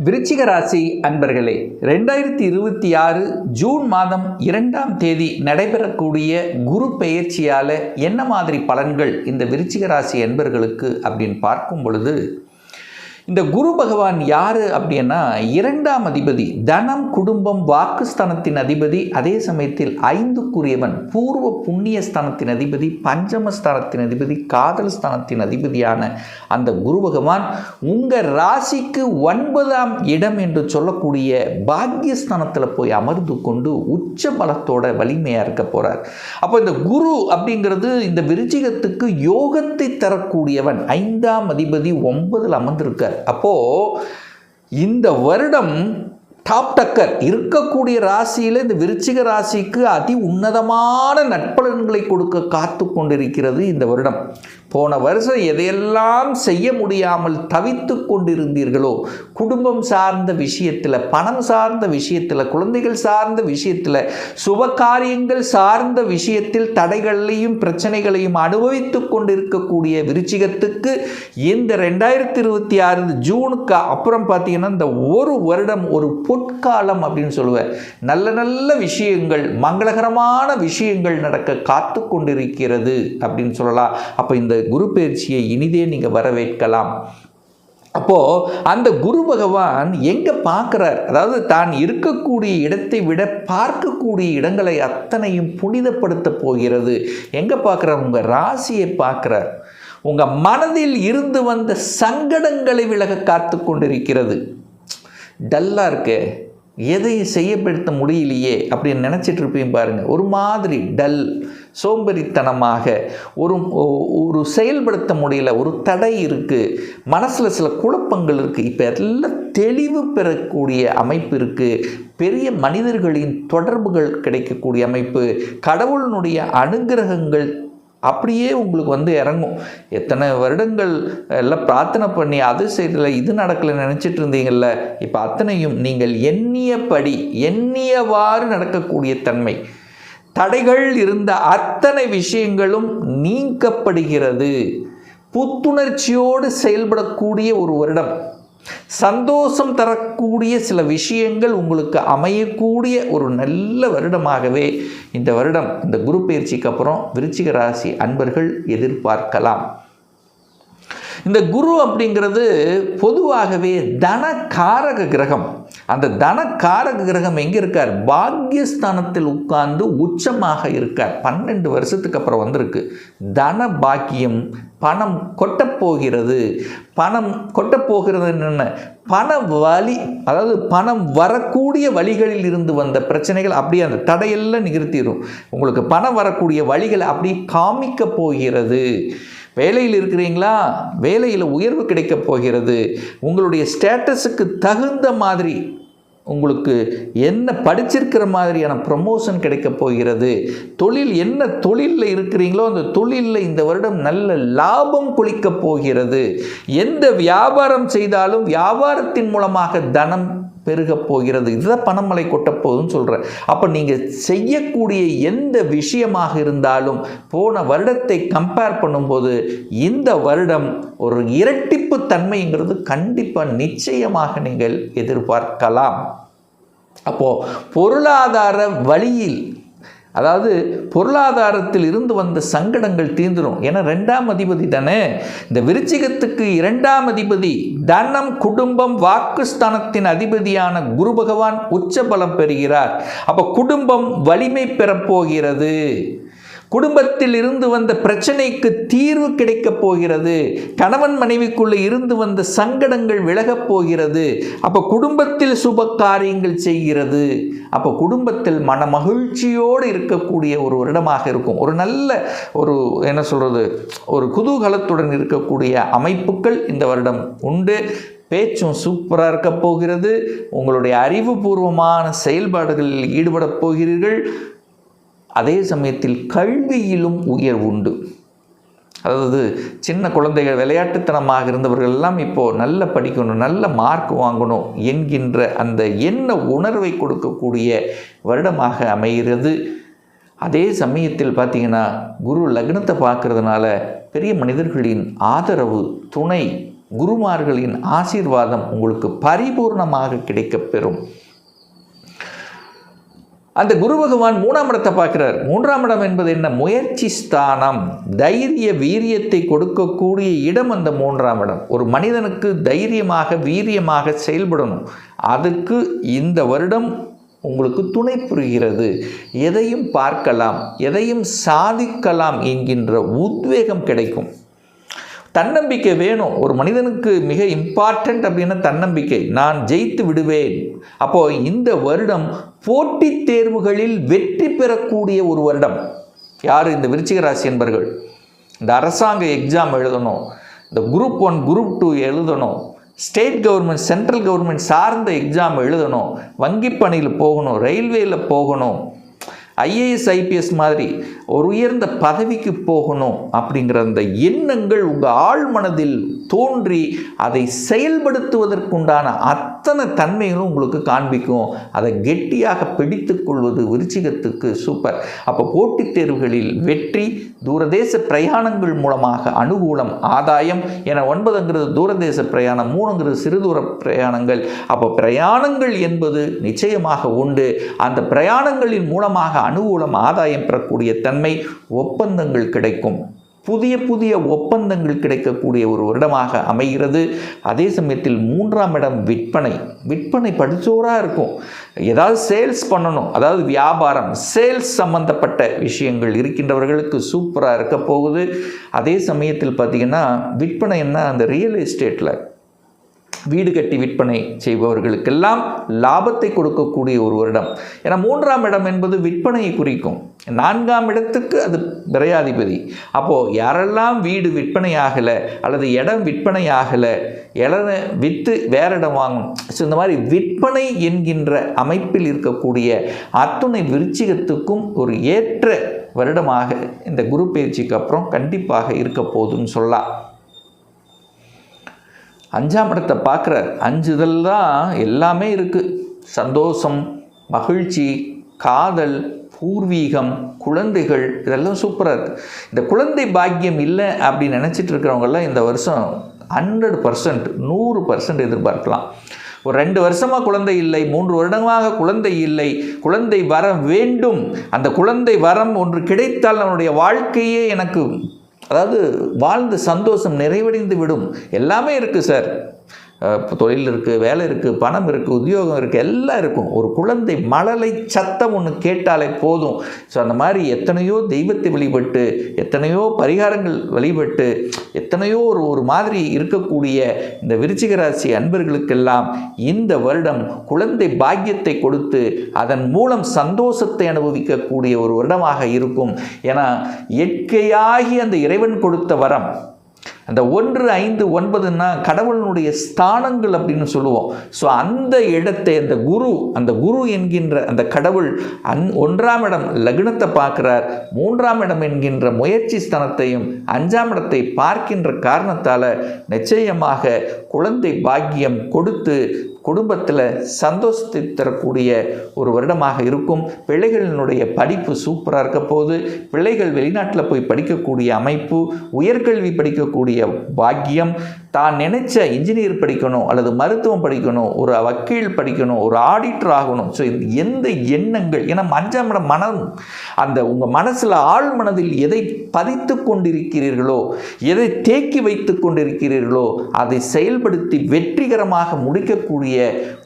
விருச்சிக ராசி அன்பர்களே, 2026 ஜூன் மாதம் 2ஆம் தேதி நடைபெறக்கூடிய குரு பெயர்ச்சியால் என்ன மாதிரி பலன்கள் இந்த விருச்சிக ராசி அன்பர்களுக்கு அப்படின்னு பார்க்கும் பொழுது, இந்த குரு பகவான் யார் அப்படின்னா 2ஆம் அதிபதி, தனம் குடும்பம் வாக்குஸ்தானத்தின் அதிபதி, அதே சமயத்தில் 5க்குரியவன் பூர்வ புண்ணிய ஸ்தானத்தின் அதிபதி, பஞ்சமஸ்தானத்தின் அதிபதி, காதல் ஸ்தானத்தின் அதிபதியான அந்த குரு பகவான் உங்கள் ராசிக்கு 9ஆம் இடம் என்று சொல்லக்கூடிய பாக்கியஸ்தானத்தில் போய் அமர்ந்து கொண்டு உச்ச பலத்தோட வலிமையாக இருக்க போகிறார். அப்போ இந்த குரு அப்படிங்கிறது இந்த விருச்சிகத்துக்கு யோகத்தை தரக்கூடியவன். 5ஆம் அதிபதி 9ல் அமர்ந்திருக்கார். அப்போ இந்த வருடம் டாப் டக்கர் இருக்கக்கூடிய ராசியில் இந்த விருச்சிக ராசிக்கு அதி உன்னதமான நட்பலன்களை கொடுக்க காத்து கொண்டிருக்கிறது இந்த வருடம். போன வருஷம் எதையெல்லாம் செய்ய முடியாமல் தவித்து கொண்டிருந்தீர்களோ, குடும்பம் சார்ந்த விஷயத்தில், பணம் சார்ந்த விஷயத்தில், குழந்தைகள் சார்ந்த விஷயத்தில், சுபகாரியங்கள் சார்ந்த விஷயத்தில் தடைகளையும் பிரச்சனைகளையும் அனுபவித்து கொண்டிருக்கக்கூடிய விருச்சிகத்துக்கு இந்த 2026 ஜூனுக்கு அப்புறம் பார்த்தீங்கன்னா இந்த ஒரு வருடம் ஒரு பொற்காலம் அப்படின்னு சொல்லுவேன். நல்ல நல்ல விஷயங்கள், மங்களகரமான விஷயங்கள் நடக்க காத்து கொண்டிருக்கிறது அப்படின்னு சொல்லலாம். அப்போ இந்த குரு பயிற்சியை இனிதே நீங்கள் வரவேற்கலாம். அப்போது அந்த குரு பகவான் எங்கே பார்க்குறார், அதாவது தான் இருக்கக்கூடிய இடத்தை விட பார்க்கக்கூடிய இடங்களை அத்தனையும் புனிதப்படுத்த போகிறது. எங்கே பார்க்குறார்? உங்கள் ராசியை பார்க்குறார். உங்கள் மனதில் இருந்து வந்த சங்கடங்களை விலக காத்து கொண்டிருக்கிறது. டல்லாக இருக்கு, எதையும் செய்யப்படுத்த முடியலையே அப்படின்னு நினச்சிட்டு இருப்பீங்க பாருங்கள். ஒரு மாதிரி டல், சோம்பேறித்தனமாக, ஒரு செயல்படுத்த முடியல, ஒரு தடை இருக்குது, மனசில் சில குழப்பங்கள் இருக்குது. இப்போ எல்லாம் தெளிவு பெறக்கூடிய அமைப்பு இருக்குது. பெரிய மனிதர்களின் தொடர்புகள் கிடைக்கக்கூடிய அமைப்பு, கடவுளினுடைய அனுகிரகங்கள் அப்படியே உங்களுக்கு இறங்கும். எத்தனை வருடங்கள் எல்லாம் பிரார்த்தனை பண்ணி அது செய்யல, இது நடக்கலை நினச்சிட்டு இருந்தீங்கள்ல, இப்போ அத்தனையும் நீங்கள் எண்ணியபடி எண்ணியவாறு நடக்கக்கூடிய தன்மை, தடைகள் இருந்த அத்தனை விஷயங்களும் நீக்கப்படுகிறது. புத்துணர்ச்சியோடு செயல்படக்கூடிய ஒரு வருடம், சந்தோஷம் தரக்கூடிய சில விஷயங்கள் உங்களுக்கு அமையக்கூடிய ஒரு நல்ல வருடமாகவே இந்த வருடம், இந்த குரு பயிற்சிக்கு அப்புறம் விருச்சிக ராசி அன்பர்கள் எதிர்பார்க்கலாம். இந்த குரு அப்படிங்கிறது பொதுவாகவே தனகாரக கிரகம். அந்த தனகாரக கிரகம் எங்கே இருக்கார்? பாக்கியஸ்தானத்தில் உட்கார்ந்து உச்சமாக இருக்கார். 12 வருஷத்துக்கு அப்புறம் வந்திருக்கு. தன பாக்கியம், பணம் கொட்டப்போகிறது. பணம் கொட்டப்போகிறது என்ன? பண வழி, அதாவது பணம் வரக்கூடிய வழிகளில் இருந்து வந்த பிரச்சனைகள் அப்படியே அந்த தடையெல்லாம் நிகழ்த்திடும். உங்களுக்கு பணம் வரக்கூடிய வழிகளை அப்படியே காமிக்க போகிறது. வேலையில் இருக்கிறீங்களா? வேலையில் உயர்வு கிடைக்கப் போகிறது. உங்களுடைய ஸ்டேட்டஸுக்கு தகுந்த மாதிரி, உங்களுக்கு என்ன படிச்சிருக்கிற மாதிரியான ப்ரமோஷன் கிடைக்க போகிறது. தொழில், என்ன தொழிலில் இருக்கிறீங்களோ அந்த தொழிலில் இந்த வருடம் நல்ல லாபம் கொளிக்க போகிறது. எந்த வியாபாரம் செய்தாலும் வியாபாரத்தின் மூலமாக தனம் பெருக போகிறது. இதுதான் பணமழை கொட்டப்போகுதுன்னு சொல்கிறேன். அப்போ நீங்கள் செய்யக்கூடிய எந்த விஷயமாக இருந்தாலும் போன வருடத்தை கம்பேர் பண்ணும்போது இந்த வருடம் ஒரு இரட்டிப்பு தன்மைங்கிறது கண்டிப்பாக நிச்சயமாக நீங்கள் எதிர்பார்க்கலாம். அப்போது பொருளாதார வழியில், அதாவது பொருளாதாரத்தில் இருந்து வந்த சங்கடங்கள் தீர்ந்துடும். ஏன்னா 2ஆம் அதிபதி தானே இந்த விருச்சிகத்துக்கு. 2ஆம் அதிபதி தனம் குடும்பம் வாக்குஸ்தானத்தின் அதிபதியான குரு பகவான் உச்ச பலம் பெறுகிறார். அப்போ குடும்பம் வலிமை பெறப்போகிறது. குடும்பத்தில் இருந்து வந்த பிரச்சனைக்கு தீர்வு கிடைக்கப் போகிறது. கணவன் மனைவிக்குள்ளே இருந்து வந்த சங்கடங்கள் விலகப் போகிறது. அப்போ குடும்பத்தில் சுப காரியங்கள் செய்கிறது. அப்போ குடும்பத்தில் மன மகிழ்ச்சியோடு இருக்கக்கூடிய ஒரு வருடமாக இருக்கும். ஒரு நல்ல என்ன சொல்கிறது, ஒரு குதூகலத்துடன் இருக்கக்கூடிய அமைப்புகள் இந்த வருடம் உண்டு. பேச்சும் சூப்பராக இருக்க போகிறது. உங்களுடைய அறிவுபூர்வமான செயல்பாடுகளில் ஈடுபடப் போகிறீர்கள். அதே சமயத்தில் கல்வியிலும் உயர்வு உண்டு. அதாவது சின்ன குழந்தைகள் விளையாட்டுத்தனமாக இருந்தவர்கள் எல்லாம் இப்போது நல்ல படிக்கணும், நல்ல மார்க் வாங்கணும் என்கின்ற அந்த எண்ண உணர்வை கொடுக்கக்கூடிய வருடமாக அமைகிறது. அதே சமயத்தில் பார்த்திங்கன்னா குரு லக்னத்தை பார்க்கறதுனால பெரிய மனிதர்களின் ஆதரவு, துணை, குருமார்களின் ஆசீர்வாதம் உங்களுக்கு பரிபூர்ணமாக கிடைக்கப்பெறும். அந்த குரு பகவான் 3ஆம் இடத்தை பார்க்கிறார். 3ஆம் இடம் என்பது என்ன? முயற்சி ஸ்தானம், தைரிய வீரியத்தை கொடுக்கக்கூடிய இடம் அந்த 3ஆம் இடம். ஒரு மனிதனுக்கு தைரியமாக வீரியமாக செயல்படணும். அதுக்கு இந்த வருடம் உங்களுக்கு துணை புரிகிறது. எதையும் பார்க்கலாம், எதையும் சாதிக்கலாம் என்கின்ற உத்வேகம் கிடைக்கும். தன்னம்பிக்கை வேணும். ஒரு மனிதனுக்கு மிக இம்பார்ட்டன்ட் அப்படின்னா தன்னம்பிக்கை. நான் ஜெயித்து விடுவேன். அப்போது இந்த வருடம் போட்டித் தேர்வுகளில் வெற்றி பெறக்கூடிய ஒரு வருடம். யார்? இந்த விருச்சிக ராசி என்பர்கள். இந்த அரசாங்க எக்ஸாம் எழுதணும், இந்த குரூப் 1 குரூப் 2 எழுதணும், ஸ்டேட் கவர்மெண்ட் சென்ட்ரல் கவர்மெண்ட் சார்ந்த எக்ஸாம் எழுதணும், வங்கி பணியில் போகணும், ரயில்வேயில் போகணும், ஐஏஎஸ் ஐபிஎஸ் மாதிரி ஒரு உயர்ந்த பதவிக்கு போகணும் அப்படிங்கிற அந்த எண்ணங்கள் உங்கள் ஆழ் மனதில் தோன்றி அதை செயல்படுத்துவதற்குண்டான அத்தனை தன்மைகளும் உங்களுக்கு காண்பிக்கும். அதை கெட்டியாக பிடித்து கொள்வது விருச்சிகத்துக்கு சூப்பர். அப்போ போட்டித் தேர்வுகளில் வெற்றி, தூரதேச பிரயாணங்கள் மூலமாக அனுகூலம், ஆதாயம். என 9ங்கிறது தூரதேச பிரயாணம், 3ங்கிறது சிறுதூர பிரயாணங்கள். அப்போ பிரயாணங்கள் என்பது நிச்சயமாக உண்டு. அந்த பிரயாணங்களின் மூலமாக அனுகூலம், ஆதாயம் பெறக்கூடிய தன்மை, ஒப்பந்தங்கள் கிடைக்கும். புதிய புதிய ஒப்பந்தங்கள் கிடைக்கக்கூடிய ஒரு வருடமாக அமைகிறது. அதே சமயத்தில் 3ஆம் இடம் விற்பனை படிச்சோராக இருக்கும். ஏதாவது சேல்ஸ் பண்ணணும், அதாவது வியாபாரம், சேல்ஸ் சம்பந்தப்பட்ட விஷயங்கள் இருக்கின்றவர்களுக்கு சூப்பராக இருக்க போகுது. அதே சமயத்தில் பார்த்திங்கன்னா விற்பனை என்ன, அந்த ரியல் எஸ்டேட்டில் வீடு கட்டி விற்பனை செய்பவர்களுக்கெல்லாம் லாபத்தை கொடுக்கக்கூடிய ஒரு வருடம். ஏன்னா 3ஆம் இடம் என்பது விற்பனையை குறிக்கும். 4ஆம் இடத்துக்கு அது விரையாதிபதி. அப்போது யாரெல்லாம் வீடு விற்பனை ஆகலை அல்லது இடம் விற்பனை ஆகலை, இடம் விற்று வேற இடம் வாங்கணும், ஸோ இந்த மாதிரி விற்பனை என்கின்ற அமைப்பில் இருக்கக்கூடிய அத்துணை விருச்சிகத்துக்கும் ஒரு ஏற்ற வருடமாக இந்த குரு பயிற்சிக்கு அப்புறம் கண்டிப்பாக இருக்க போகுதுன்னு சொல்லலாம். 5ஆம் இடத்தை பார்க்குறார். 5 தான் எல்லாமே இருக்குது. சந்தோஷம், மகிழ்ச்சி, காதல், பூர்வீகம், குழந்தைகள், இதெல்லாம் சூப்பராக இருக்குது. இந்த குழந்தை பாக்கியம் இல்லை அப்படின்னு நினச்சிட்டு இருக்கிறவங்கெல்லாம் இந்த வருஷம் 100%, 100% எதிர்பார்க்கலாம். ஒரு 2 வருஷமாக குழந்தை இல்லை, 3 வருடமாக குழந்தை இல்லை, குழந்தை வர வேண்டும். அந்த குழந்தை வரம் ஒன்று கிடைத்தால் நம்மளுடைய வாழ்க்கையே எனக்கு, அதாவது வாழ்ந்த சந்தோஷம் நிறைவடைந்து விடும். எல்லாமே இருக்குது சார். தொழில் இருக்குது, வேலை இருக்குது, பணம் இருக்குது, உத்தியோகம் இருக்குது, எல்லாம் இருக்கும். ஒரு குழந்தை மழலை சத்தம் ஒன்று கேட்டாலே போதும். ஸோ அந்த மாதிரி எத்தனையோ தெய்வத்தை வழிபட்டு, எத்தனையோ பரிகாரங்கள் வழிபட்டு, எத்தனையோ ஒரு மாதிரி இருக்கக்கூடிய இந்த விருச்சிக ராசி அன்பர்களுக்கெல்லாம் இந்த வருடம் குழந்தை பாக்கியத்தை கொடுத்து அதன் மூலம் சந்தோஷத்தை அனுபவிக்கக்கூடிய ஒரு வருடமாக இருக்கும். ஏன்னா இயற்கையாகி அந்த இறைவன் கொடுத்த வரம், அந்த 1, 5, 9ன்னா கடவுளினுடைய ஸ்தானங்கள் அப்படின்னு சொல்லுவோம். ஸோ அந்த இடத்தை அந்த குரு என்கின்ற அந்த கடவுள் 1ஆம் இடம் லக்னத்தை பார்க்குறார். 3ஆம் இடம் என்கின்ற முயற்சி ஸ்தானத்தையும் 5ஆம் இடத்தை பார்க்கின்ற காரணத்தால் நிச்சயமாக குழந்தை பாக்கியம் கொடுத்து குடும்பத்தில் சந்தோஷத்தை தரக்கூடிய ஒரு வருடமாக இருக்கும். பிள்ளைகளினுடைய படிப்பு சூப்பராக இருக்க போது. பிள்ளைகள் வெளிநாட்டில் போய் படிக்கக்கூடிய அமைப்பு, உயர்கல்வி படிக்கக்கூடிய பாக்கியம், தான் நினைச்ச இன்ஜினியர் படிக்கணும் அல்லது மருத்துவம் படிக்கணும், ஒரு வக்கீல் படிக்கணும், ஒரு ஆடிட்டர் ஆகணும். ஸோ எந்த எண்ணங்கள், ஏன்னா 5ஆம் இடம் மனம், அந்த உங்கள் மனசில் ஆழ் மனதில் எதை பதித்து கொண்டிருக்கிறீர்களோ, எதை தேக்கி வைத்து கொண்டிருக்கிறீர்களோ அதை செயல்படுத்தி வெற்றிகரமாக முடிக்கக்கூடிய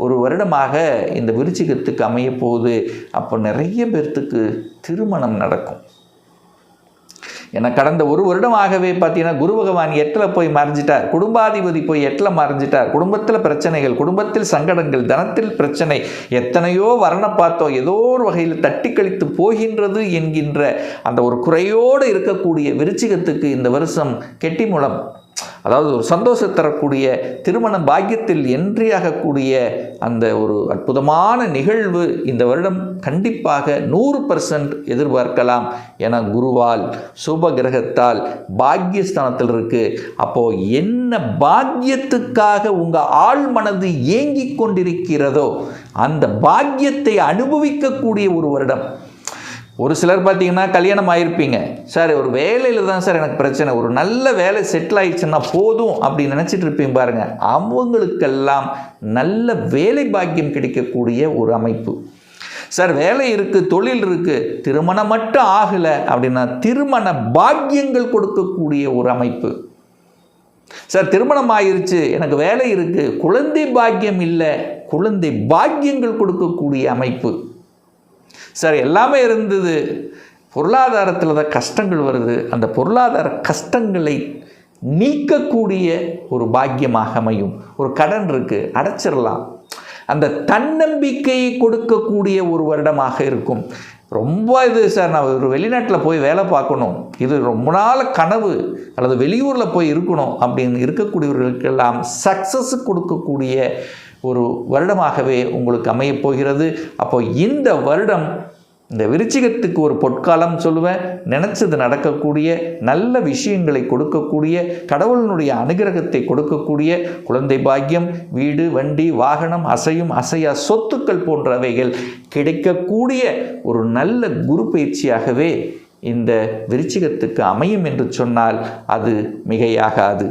ஒரு வருடமாக இந்த விருச்சிகத்துக்கு அமைய போகுது. அப்போ நிறைய பேர்த்துக்கு திருமணம் நடக்கும். ஏன்னா கடந்த ஒரு வருடமாகவே பார்த்தீங்கன்னா குரு பகவான் 8ல் போய் மறைஞ்சிட்டார், குடும்பாதிபதி போய் 8ல் மறைஞ்சிட்டார். குடும்பத்தில் பிரச்சனைகள், குடும்பத்தில் சங்கடங்கள், தனத்தில் பிரச்சனை, எத்தனையோ வரணை பார்த்தோம், ஏதோ ஒரு வகையில் தட்டி கழித்து போகின்றது என்கின்ற அந்த ஒரு குறையோடு இருக்கக்கூடிய விருச்சிகத்துக்கு இந்த வருஷம் கெட்டி மூலம், அதாவது ஒரு சந்தோஷம் தரக்கூடிய திருமண பாக்கியத்தில் என்றியாகக்கூடிய அந்த ஒரு அற்புதமான நிகழ்வு இந்த வருடம் கண்டிப்பாக 100% எதிர்பார்க்கலாம். என குருவால், சுப கிரகத்தால் பாக்கியஸ்தானத்தில் இருக்கு. அப்போ என்ன பாக்கியத்துக்காக உங்க ஆழ் மனது ஏங்கிக் கொண்டிருக்கிறதோ அந்த பாக்கியத்தை அனுபவிக்கக்கூடிய ஒரு வருடம். ஒரு சிலர் பார்த்தீங்கன்னா கல்யாணம் ஆகிருப்பீங்க, சார் ஒரு வேலையில் தான் சார் எனக்கு பிரச்சனை, ஒரு நல்ல வேலை செட்டில் ஆயிடுச்சுன்னா போதும் அப்படின்னு நினச்சிட்டு இருப்பீங்க பாருங்கள். அவங்களுக்கெல்லாம் நல்ல வேலை பாக்கியம் கிடைக்கக்கூடிய ஒரு அமைப்பு. சார் வேலை இருக்குது, தொழில் இருக்குது, திருமணம் மட்டும் ஆகலை அப்படின்னா திருமண பாக்கியங்கள் கொடுக்கக்கூடிய ஒரு அமைப்பு. சார் திருமணம் ஆயிருச்சு, எனக்கு வேலை இருக்குது, குழந்தை பாக்கியம் இல்லை, குழந்தை பாக்கியங்கள் கொடுக்கக்கூடிய அமைப்பு. சார் எல்லாமே இருந்தது, பொருளாதாரத்தில் தான் கஷ்டங்கள் வருது, அந்த பொருளாதார கஷ்டங்களை நீக்கக்கூடிய ஒரு பாக்கியமாக அமையும். ஒரு கடன் இருக்குது, அடைச்சிடலாம், அந்த தன்னம்பிக்கையை கொடுக்கக்கூடிய ஒரு வருடமாக இருக்கும். ரொம்ப இது சார் நான் ஒரு வெளிநாட்டில் போய் வேலை பார்க்கணும், இது ரொம்ப நாள் கனவு, அல்லது வெளியூரில் போய் இருக்கணும் அப்படின்னு இருக்கக்கூடியவர்களுக்கெல்லாம் சக்ஸஸ் கொடுக்கக்கூடிய ஒரு வருடமாகவே உங்களுக்கு அமையப் போகிறது. அப்போ இந்த வருடம் இந்த விருச்சிகத்துக்கு ஒரு பொற்காலம் சொல்லுவேன். நினச்சது நடக்கக்கூடிய, நல்ல விஷயங்களை கொடுக்கக்கூடிய, கடவுளினுடைய அனுகிரகத்தை கொடுக்கக்கூடிய, குழந்தை பாக்கியம், வீடு வண்டி வாகனம், அசையும் அசையா சொத்துக்கள் போன்றவைகள் கிடைக்கக்கூடிய ஒரு நல்ல குரு பயிற்சியாகவே இந்த விருச்சிகத்துக்கு அமையும் என்று சொன்னால் அது மிகையாகாது.